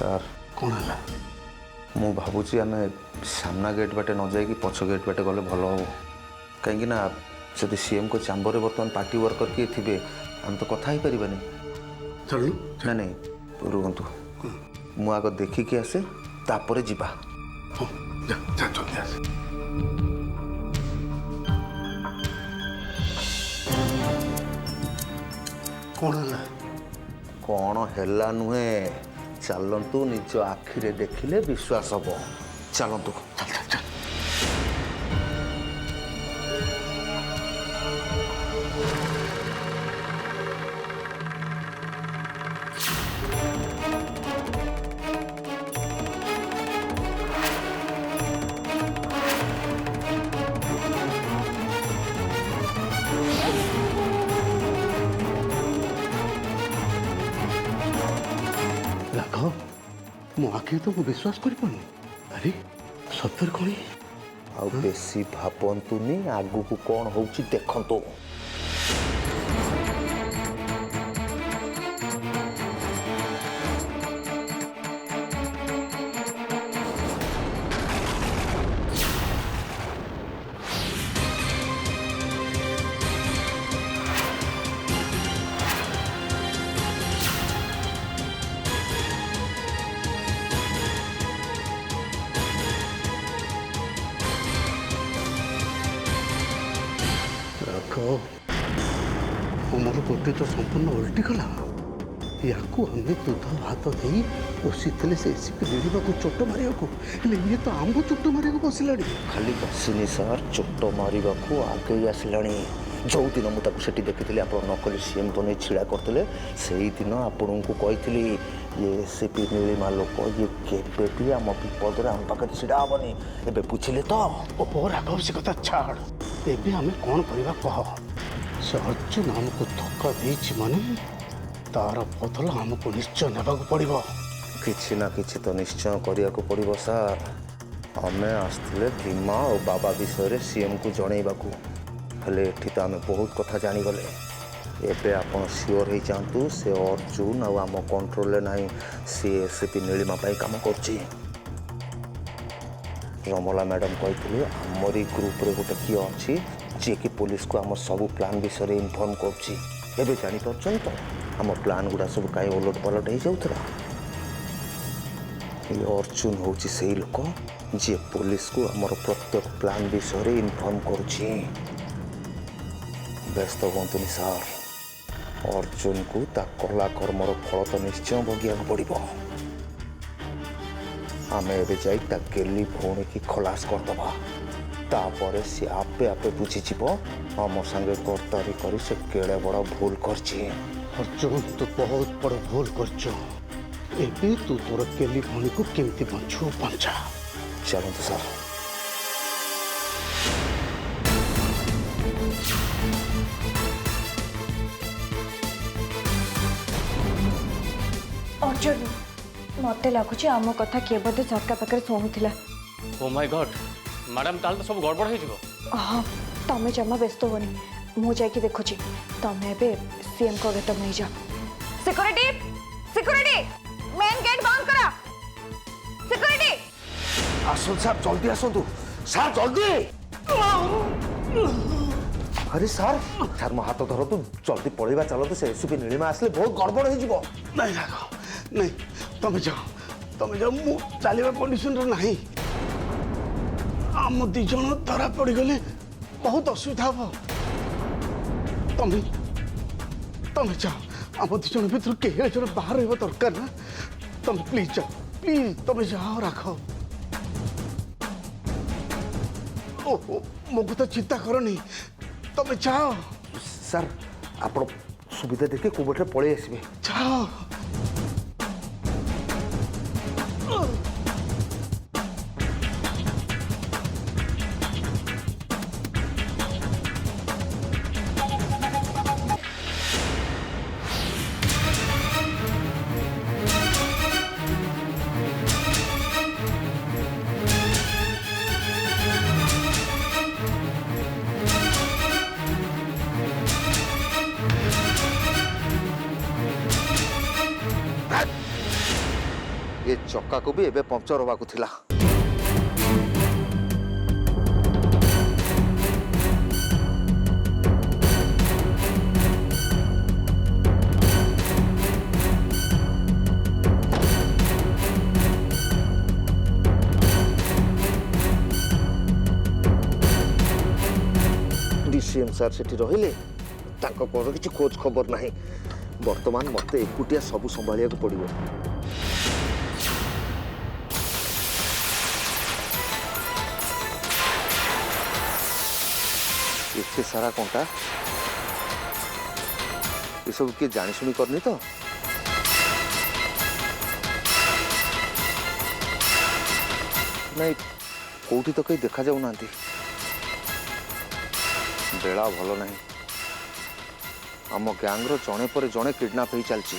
Sir कौन है ମୁଁ ଭାବୁଛି ଆମେ ସାମ୍ନା ଗେଟ୍ ବାଟେ ନ ଯାଇକି ପଛ ଗେଟ୍ ବାଟେ ଗଲେ ଭଲ ହେବ କାହିଁକି ନା ଯଦି ସିଏମ୍ଙ୍କ ଚାମ୍ବରରେ ବର୍ତ୍ତମାନ ପାର୍ଟି ୱାର୍କର କିଏ ଥିବେ ଆମେ ତ କଥା ହେଇପାରିବାନି। चलू ନାଇଁ ନାଇଁ ରୁହନ୍ତୁ ମୁଁ ଆଗ ଦେଖିକି ଆସେ ତାପରେ ଯିବା। हो जा जा जल्दी आस कौन है କ'ଣ ହେଲା ନୁହେଁ ଚାଲନ୍ତୁ ନିଜ ଆଖିରେ ଦେଖିଲେ ବିଶ୍ୱାସ ହେବ ଚାଲନ୍ତୁ। चल चल चल राघव मो आखि तो मु विश्वास कर पानी अरे सतर कौन ଆଉ ବେଶୀ ଭାବନ୍ତୁନି ଆଗକୁ କ'ଣ ହେଉଛି ଦେଖନ୍ତୁ। राघव मोर बुद्धि तो संपूर्ण उल्टी गला या हमें दूध भात दे पोषी से एसीपी देवा को चोट मारे को ये तो आमको चोट मारे बसला ଖାଲି ବସିନି ସାର୍ ଚୋଟ ମାରିବାକୁ ଆଗେଇ ଆସିଲାଣି। ଯେଉଁଦିନ ମୁଁ ତାକୁ ସେଠି ଦେଖିଥିଲି ଆପଣ ନକଲି ସିଏମ୍ ବନେଇ ଛିଡ଼ା କରିଥିଲେ ସେଇଦିନ ଆପଣଙ୍କୁ କହିଥିଲି ଇଏ ଏସିପି ନୀଳିମା ଲୋକ ଇଏ କେବେ ବି ଆମ ବିପଦରେ ଆମ ପାଖରେ ଛିଡ଼ା ହେବନି। ଏବେ ବୁଝିଲେ ତ? ओ राघव से कथा छाड़ एबे हमें कौन करवा कह से अर्जुन हमको धोखा देछि माने तार बदला हमको निश्चय नेबाक पड़िबो। କିଛି ନା କିଛି ତ ନିଶ୍ଚୟ କରିବାକୁ ପଡ଼ିବ ସାର୍। ଆମେ ଆସିଥିଲେ ଭୀମା ଆଉ ବାବା ବିଷୟରେ ସିଏମ୍କୁ ଜଣେଇବାକୁ ହେଲେ ଏଠି ତ ଆମେ ବହୁତ କଥା ଜାଣିଗଲେ। ଏବେ ଆପଣ ସିଓର ହେଇଯାଆନ୍ତୁ ସେ ଅର୍ଜୁନ ଆଉ ଆମ କଣ୍ଟ୍ରୋଲରେ ନାହିଁ ସିଏ ଏସିପି ନୀଳିମା ପାଇଁ କାମ କରୁଛି। ରମଲା ମ୍ୟାଡ଼ାମ୍ କହିଥିଲେ ଆମରି ଗ୍ରୁପରେ ଗୋଟେ କିଏ ଅଛି ଯିଏକି ପୋଲିସକୁ ଆମ ସବୁ ପ୍ଲାନ୍ ବିଷୟରେ ଇନଫର୍ମ କରୁଛି। ଏବେ ଜାଣିପାରୁଛନ୍ତି ତ ଆମ ପ୍ଲାନ୍ ଗୁଡ଼ା ସବୁ କାହିଁ ଓଲଟ ପାଲଟ ହେଇଯାଉଥିଲା। ये अर्जुन हूँ से लोक जी पुलिस को आमर प्रत्येक प्लान विषय इनफॉर्म करुच्ची। व्यस्त हूँ सार अर्जुन को ता कला कर्मर फल तो निश्चय भोगिया पड़ो। आम एवं गेली भौणी की खलास करदबा तापर सी आपे आपे बुझीज आम सांगे गरदारी कर से केड़े बड़ भूल कर। अर्जुन तू बहुत बड़ भूल कर एबे तू तोर केली भौणी को केमती बंचू बंचा। चलते सर अर्जुन मत लगुच आम कथा किए बोधे सरकार पाखे शुणुला। ओ माय गॉड मैडम ताल तो सब गड़बड़ हो जिवो। हाँ तमें जमा व्यस्त होनी मु जाकि देखुची तमें ए सीएम को गेट नहीं जा। सिक्योरिटी सिक्योरिटी मेन गेट बंद करा। सिक्योरिटी आसन सार जल्दी आसतु सार जल्दी। अरे सार सार मो हाथ धरतु जल्दी पड़ेगा चलतु से एसीपी नीलिमा आसले बहुत गड़बड़ हो जिवो। नहीं राघव नहीं तमें जाओ मु चलवा कंडीशन रो नहीं आम दी जन धरा पड़ गले बहुत असुविधा हम। तमें जाओ आम दी जन भर कहे जन बाहर रहा दरकार ना तमें प्लीज जाओ प्लीज तमें जाओ राघव। ओहो मो को तो चिंता करनी तमें जाओ। सार आप सुविधा देखे कोबटे पड़े आसबे जाओ। ये चक्का को भी एबे पंक्चर होबाकू थिला। डीसीएम सर सेठी रहिले तांको कोन किछि खोज खबर नाही। वर्तमान मते एकुटिया सब संभालिया को पड़िबो। एते सारा कोंटा ये सब के जानी सुनी करनी तो नहीं कोठी तो कहीं देखा जाऊ नांती। बेला भलो नहीं। आम गैंग्र जड़े पर जड़े किडनाप हो चलती।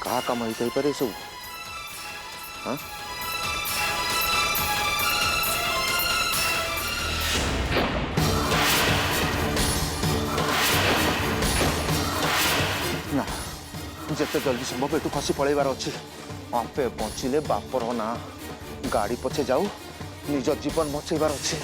कहा काम होता पारे सब? हाँ ना जिते जल्दी संभव एटू खसी पलैबार अच्छी। आपे बचिले बापर ना गाड़ी पछे जाऊ निज जीवन बचैबार अच्छी।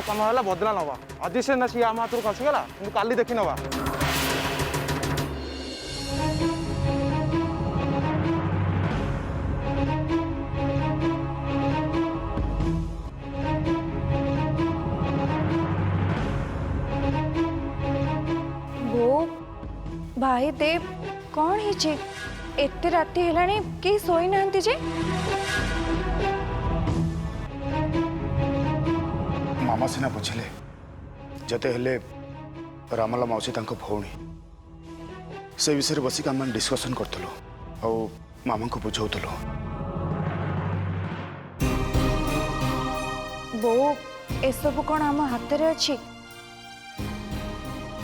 काम है बदला नवा आज से ना सी आम हाथ खसीगला काली देखी नवा। वो भाई देव कौन है एते राति हेलानी के सोई नांती जे? मामा सिना बुझिले जते हेले रामला मौसी तांको भौणी से विषय बसिक आम डिस्कसन करतलो आ मामा को बुझाउतलो। वो एसबू कौन आम हाथ रे अच्छी?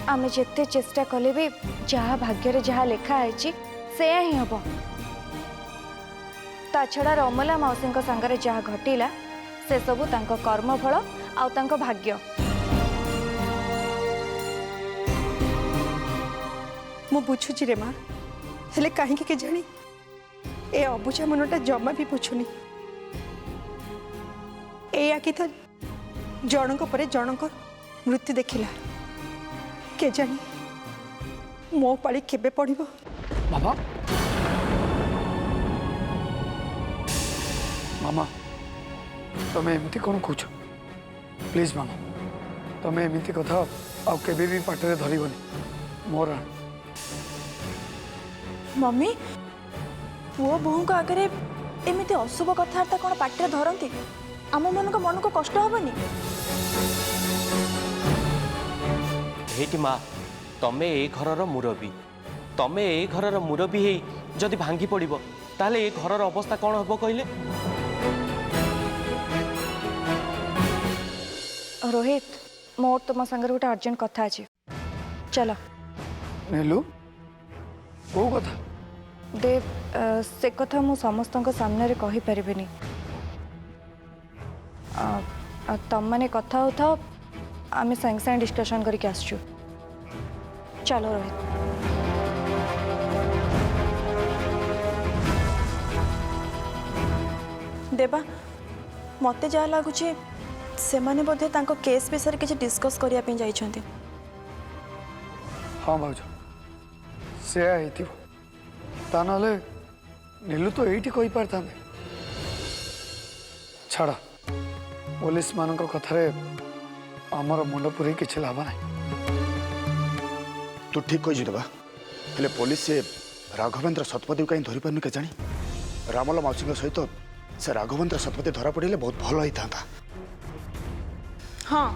आमे जेते चेष्टा कले भी जहाँ भाग्य रे जहाँ लेखा है से ही हम। ता छड़ा रमला मौसी सांगरे जहाँ घटिला से सबू तांको कर्मफल आउ तांको भाग्य। मु बुझुची रे माँ हेले कहीं के जानी ए अबुझा मनटा जमा भी बुझुनी। ए आखि तो जनक पर जनक मृत्यु देखिला के जानी मो पाली केबे पड़िबो। मामा मामा तमें एमती कौन कौच? प्लीज मामा तमें एमती कथा आउ केबे भी पाटरे धरबनी मोर। मम्मी पुओ बोहू को आगे एमती अशुभ कथबार्ता कौन पाटे धरती? आम मन को मन को कष्ट हेनी? हेटी माँ तमे ए घरर मुरबी तमे ए घरर मुरबी हे जदि भांगी पड़िबो ताले ए घरर अवस्था कौन हबो कहले? रोहित मोर तुम संगे गोटे अर्जेंट कथा अच्छे चलो। नेलू को कथा? देव से कथा मु समस्त सामने रे कहि परिबेनी। तम मैंने कथा होता आम सागे सागे डिस्कसन करके आसचु। चलो रोहित। देवा मते जहाँ लगुच से माने बोधे तांको केस विषय किसी डिस्कस करिया पे जाइछन्ते। हाँ भाज से ता ना नीलू तो यही कही पारता छाड़ पुलिस मान कथार आमर मुंड पुरी किसी लाभ ना। तू ठीक कही देवा हेले पुलिस से राघवेंद्र शतपथी कहीं धरी पारनी के जानी? रामला मौसी सहित से राघवेंद्र शतपथी धरा पड़े बहुत भल होता। हाँ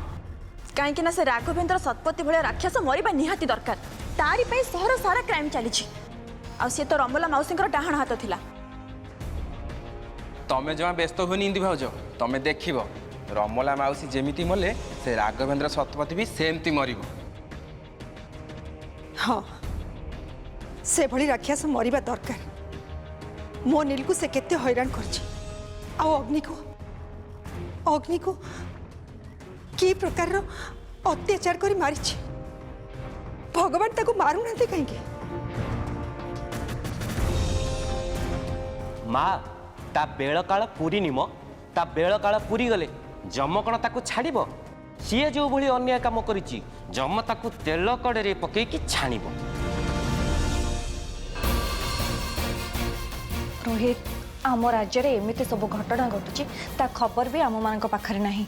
कहीं से राघवेंद्र शतपथी भाया राक्षस मरवा निहाती दरकार। तारी पे सहर सारा क्राइम चली सी तो रमला मौसी डाहाण हाथ थिला। तमें जमा व्यस्त हुए इंदी भाज तमें देख रमला मौसी जेमिति मले से राघवेंद्र शतपथी भी सेमती मरिबो। हाँ से भली राक्षस मरवा दरकार मो नील को से केते हैरान करछि आ अग्नि को की प्रकार रो अत्याचार करी मारिछि भगवान ताको मारू नाते कहीं माँ ता बेल काल पूरी निम ता बेल काल पूरी गले जम कण ताको छाड़िब सीए जो भली अन्याय काम करिछि जम ताको तेल कड़े पकईकि छाणिब। रोहित आम राज्य रे एमिति सब घटना घटुची ता खबर भी आम मान पाखरे नहीं।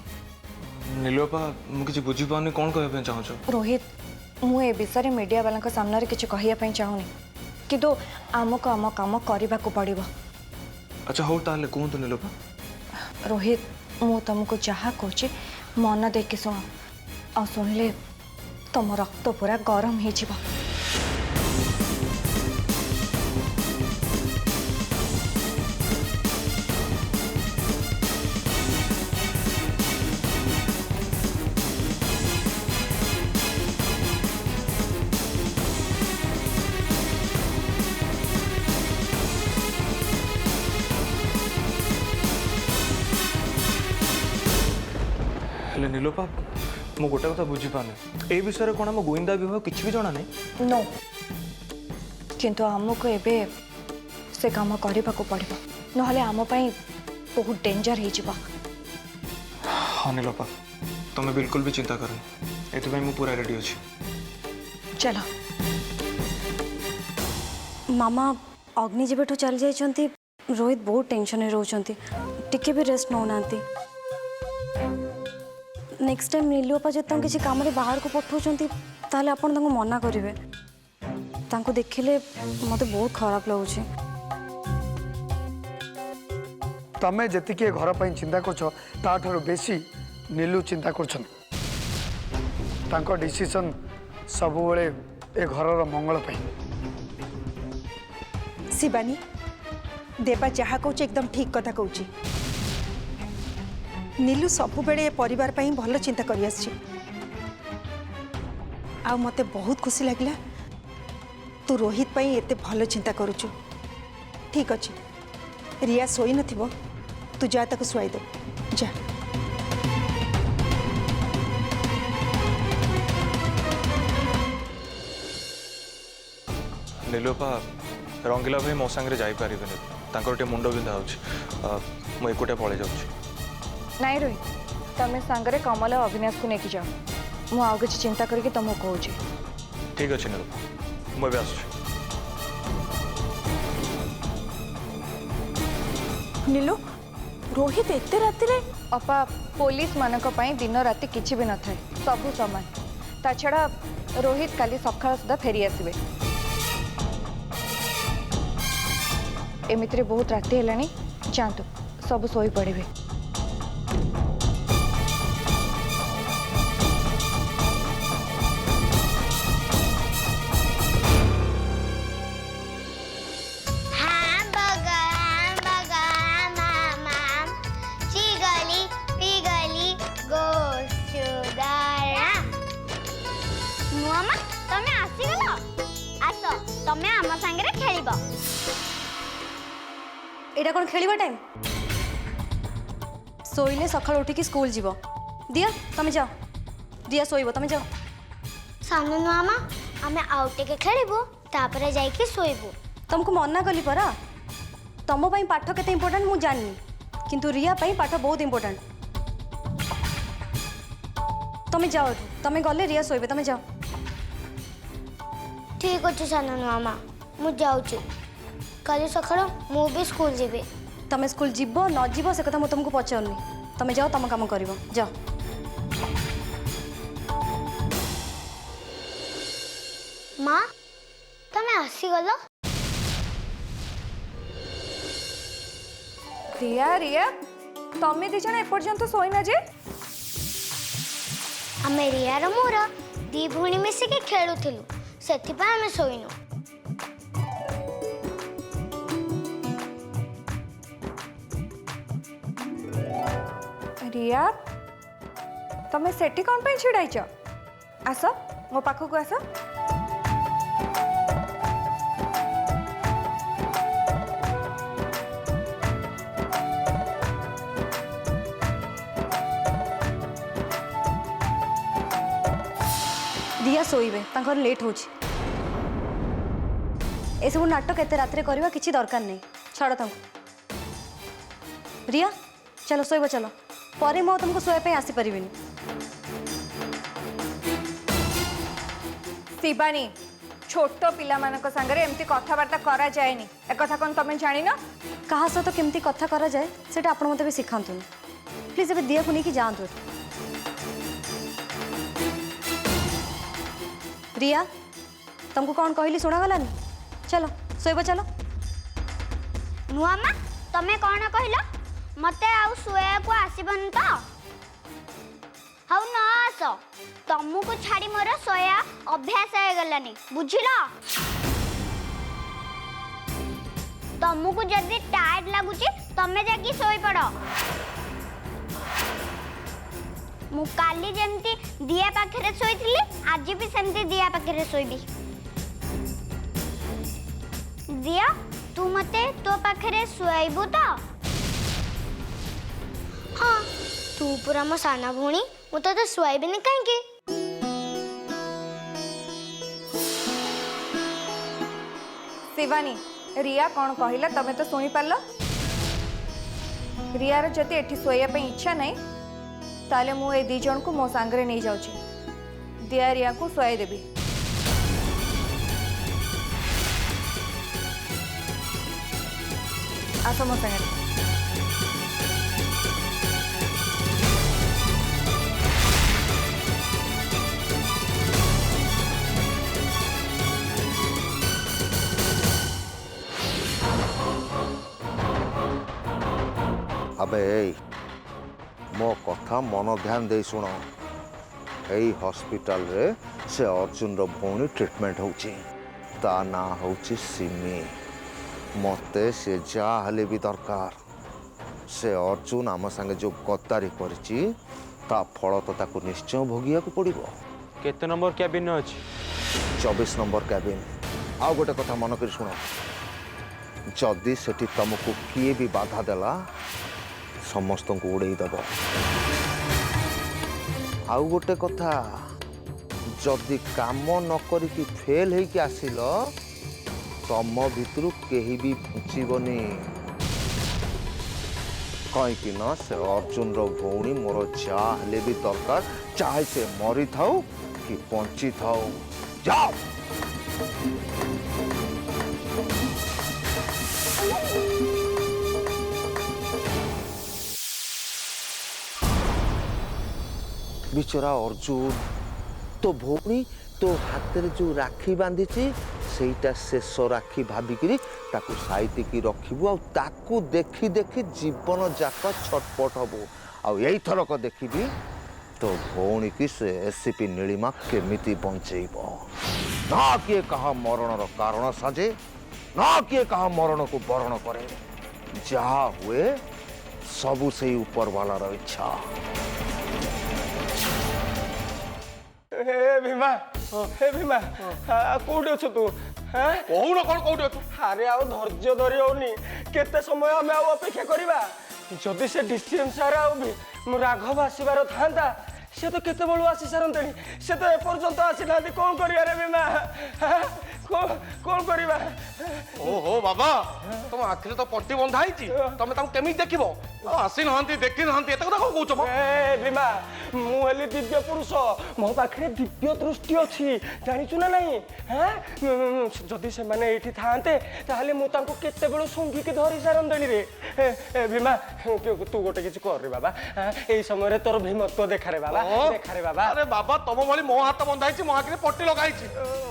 नीलोपा मु किछि बुझी पाउनी कोन कहबे पे चाहछो। रोहित मु ए विषय मीडिया वाला सामने किसी कहवाई चाहूनी किंतु आमको आम काम करने को पड़ो। अच्छा हो ताले कहतु नीलोपा। रोहित मु तुमको जहाँ कहूँ मन देख शुण आ शुणिले तुम रक्त पूरा गरम हो जाव। हेले नीलोपा मु गोटे कथा बुझी पानी ए विषय कौन आम गोविंदा विभाग किसी भी जना नहीं। नो किंतु आमको एबे से काम करने को पड़ो नहले आम पाई बहुत डेंजर हो। हाँ नीलोपा तुम्हें बिल्कुल भी चिंता करनी ये पूरा रेडी अच्छी। चलो मामा अग्नि जब चल जाइए रोहित बहुत टेंशन रोचंती टिके भी रेस्ट नौना। नेक्स्ट टाइम नीलोपा जो किसी काम बाहर को पठाउछंती ताले आपण तांको मना करिवे तांको देखिले मते बहुत खराब लगुछि। तमें जेतिके घर पर चिंता करछ ताठरो बेसी नीलू चिंता करछन तांको डिसीजन सब बेले ए घरर मंगल पई। शिवानी देवा जहाँ कहूँ एकदम ठीक कथा कहूँ। नीलू सबु बेले परिवार ପାଇଁ भल चिंता करी आछि आ मते बहुत खुशी लागला तू रोहित ପାଇଁ एते भल चिंता करूछु। ठीक अछि रिया सोई नथिबो तू जा ताको सुआई दे जा। नीलोपा रंगीला भाई मो सांगे जापर टे मुंड बिंधा हो एकुटिया पलि जाऊँ। नहीं रोहित तमें सांगरे कमल और अविनाश को लेकिन जाओ मु आउ किसी चिंता करके तुमको कहूँ। ठीक अच्छे नीलोपा मुझे आस। नीलू रोहित एते राति रे अपा पुलिस मानक पई दिन राति किछि भी न थाए सबु समान ता छड़ा रोहित काली सकाळ सुधा फेरी आसीबे। एमित्रे बहुत राति हेलानी जातु सब सोई पड़े। एटा कौन खेलिबा टाइम सोइले सकाळ उठिकी स्कूल जीव दिया तमे जाओ दिया सोइबो तमे जाओ। सामने नुआमा आमे आउटे के खेलिबो तापरे जाई के सोइबो। तुमको मना कली परा तुम पई पाठ केते इंपोर्टेंट मु जाननी किंतु रिया पई पाठ बहुत इंपोर्टेंट। तमे जाओ तमे गले रिया सोइबे तमे जाओ। ठीक अछि सामने नुआमा मु जाउची काली सकाळ मु भी स्कूल जेबे। तमे स्कूल जीवो न जीवो से कथा मु तुमको पचारनी तमे जाओ तम काम करिवो जाओ। माँ तमे आसी गलो। रिया रिया तमे दी जण एपर्यंत सोइना जे आमे रिया रो मोरा दी भूणी मिसे के खेलुथिलु सेथिपा आमे सोइनु। रिया तमे सेठी कौन पे छिड़ाइछ आस मो पाखक आस। रिया शोइबे तांकर लेट हो सब नाटक एत रात करवा किसी दरकार नहीं छाड़ रिया चलो शोब चलो पर मैं तुमको शोया आसी पारिनी शिवानी छोट पिला मानक संगरे एमती कथबार्ता करा जाएनी ए कथा कौन तुम जानी ना क्या सहित केमती कथा करा जाए सेटा आपण मते भी सिखांतुनी प्लीज ए दिया को लेकिन जातु रिया तुमको कौन कहली शुणा गलानी चलो शोब चलो नुआ माँ तमें कौन कहल मते आउ शुआ को आसबन तो हाउ न आस तुमको छाड़ी मोर सोया अभ्यास हो गलानी बुझिल तुमको जदि टायर्ड लगुच तमें जाकि शोई पड़ मु काली जेमती दिया पाखरे शोईथी आज भी सेमती दिया पाखरे शोईबी दिया तू मते तो पाखरे शुआइबू तो हाँ तू पूरा मो साना भूणी मु तो शुआइबिनी कहीं शिवानी रिया कौन कहला तमें तो शुणी पार रियार जदि एठी शोया इच्छा नहीं ताले मु ए दी जन को मो सांगरे नहीं जाउची दिया रिया को शोयाई देबी आस मो संगे अबे मो कथा मन ध्यान दे शुण यही हॉस्पिटल रे से अर्जुन रो भौणी ट्रीटमेंट होची ता ना होची सिमी मते से जा हले भी दरकार से अर्जुन आम संगे जो गद्दारी करची ता फल तो ताको निश्चय भोगिया को पड़िबो केते नंबर कैबिन अछि 24 नंबर कैबिन आ गोटे कथा मन कर शुण जदि सेठी तुमको किए भी बाधा देला समस्त को उड़े दब आउ गोटे कथा जदि काम न करिकी फेल होइकी आसिल तम भितर केही भी बचीबनी कहीं ना से अर्जुन रो भौणी मोर चाहे भी दरकार चाहे से मरी थाउ कि बंची थाउ जाओ बिचरा अर्जुन तो भौणी तो हाथ में जो राखी बांधी सेटा शेष राखी भाविकी ताकू साइतिकी रखिबू आ ताकू देखी देखी जीवन जाक छटपट हबू आ यही थरक देखिबी तो भौणी की से एससीपी नीलिमा केमिति बंचेब ना किए कहा मरणर कारण साजे ना किए कहा मरण को बरण करे जहा हुए सबू से ऊपर वाला इच्छा हे भीमा कोठी अछु तू कहून कौन कोठी अछु अरे आ धैर्य धरी होनी केते समय आमे आ अपेक्षा करिबा जदि से डीसीएम सार आ भी राघव आसीबार थांता से तो केते बळु आसी सारंतणी से तो एपर्यंत आसी नांती कोन करिया रे भीमा कोन करिबा ओहो बाबा तुम आखिर तो पट्टी बंधा ही तुम केमी देखिबो आसी नहंती देखि नहंती एत कथा कोन कहउछ ए भीमा मु हेली दिव्य पुरुष मो पाखरे दिव्य दृष्टि अछि जानिचु ना नहीं हैं जदि से माने एठी थांते ताले मु तांको केते बेलु सुंगी के धरि सारंतणी रे ए भीमा तू गोटे किछ कर रे बाबा एई समय रे तोर भीमत्व देखा रे बाबा देखा रे बाबा अरे बाबा तुम भली मो हाथ बंधा ही मो आखिर पट्टी लगाई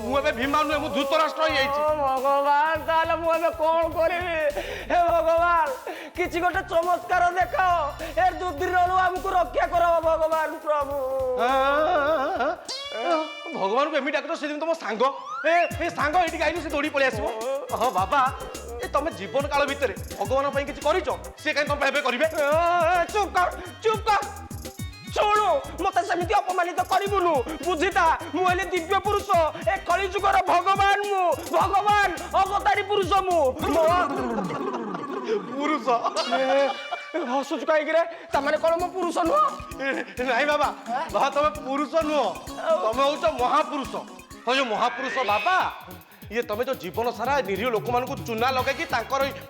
मु एबे भीमा नु मु धृतराष्ट्र हो जाईची भगवान ताले मु एबे कोन करिबी हे भगवान किछि गोटे चमत्कार देखाओ ए दुदिर रलु हमकु रक्षा करो भगवान प्रभु भगवान को एमि डाक्टर से तुम सांग ए सांग एठी आइलु से दौड़ी पळे आसीबो हां बाबा ए तुम जीवन काल भितर भगवान पई किछि करिचो से काई तुम हेबे करिवे चुप कर छोड़ो मत समिति अपमानित करिबुनु बुझिता मु हेले दिव्य पुरुष ए कली जुगर भगवान मु भगवान अवतारी पुरुष मु पुरुष हसुच कहीं तमें कौन मो पुरुष नुह नहीं बाबा बाबा तमे पुरुष नुह तमे होच महापुरुष हो जो महापुरुष बाबा ये तमे जो जीवन सारा निरीह लोक मान चूना लगे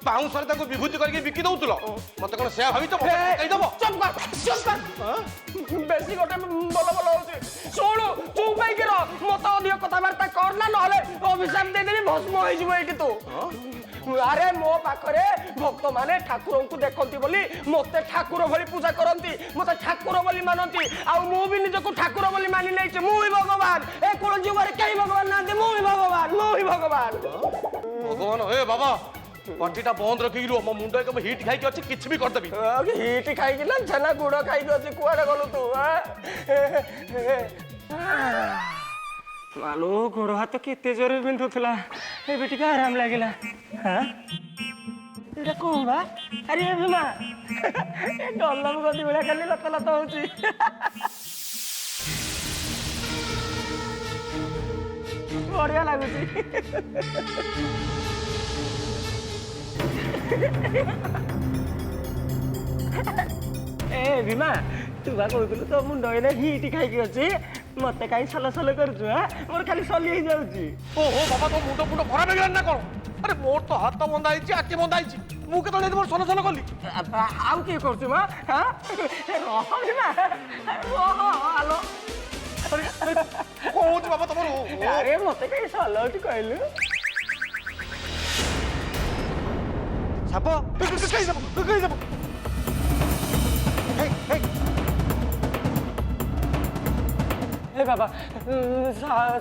पाउंसर विभूति करके बिकी दौल मत कौन से भाई बेसी गोटे बल बल हो शुणु चुप है मत अधिक कथबार्ता करना ना अभिशाप देदेवी भस्म हो तू अरे मो पाखरे भक्त माने ठाकुर को देखती बोली मते ठाकुर भली पूजा करती मते ठाकुर बोली मानती आ मु भी निजको ठाकुर बोली मानि नहीं मु ही भगवान ए कोन जीवन कई भगवान ना मु ही भगवान भगवान हे बाबा पार्टीटा बंद रखी मो मुंड एकदम हिट खाई अच्छी किसी भी करदेवी हिट खाई ना छेना गुड़ खाई अच्छी कुआड़े गलु तू मानो गोड़ हाथ केते जोर बिंधुला ए आराम लगे हाँ ये कौन बा अरे भीमा डलम गति भाया खाली लत लत होची बढ़िया लगुची ए भीमा तू बा कहूलु तो मुंड हिट खाई अच्छी मत कहीं सल सल कर मोर खाली सली हो जाऊँगी ओहो बाबा तो मुंड मुंड खराब हो ना कौन अरे मोर तो हाथ बंधा है आखि बंधा है मुझे केत मोर सल सल कली आउ किए कर हेलो कौन बाबा तुम अरे मत कहीं सल कहलु साप कहीं साप हे बाबा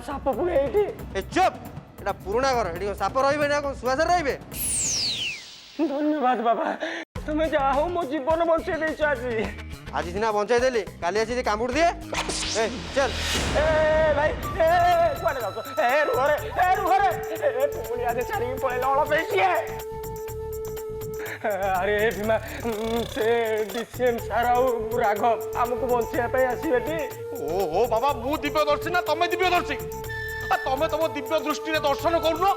साप पुणे एठी ए चुप एटा पुराना घर एटी साप रहिबे ना कोन सुवासर रहिबे धन्यवाद बाबा तुम जा हो मो जीवन बंचे देछ आज सिना बंचाई देली काली आसी कामुड़ दिए ए चल ए भाई ए कोने जाओ ए रुह रे ए पुणी आज चारी पळे लळ पेसिए अरे भीमा से डीसीएम साराउ राघव हमको बंचिया पे आसीबेटी ओहो बाबा मु दिव्यदर्शी ना तमे दिव्यदर्शी आ तमे तम दिव्य दृष्टि रे दर्शन करूनो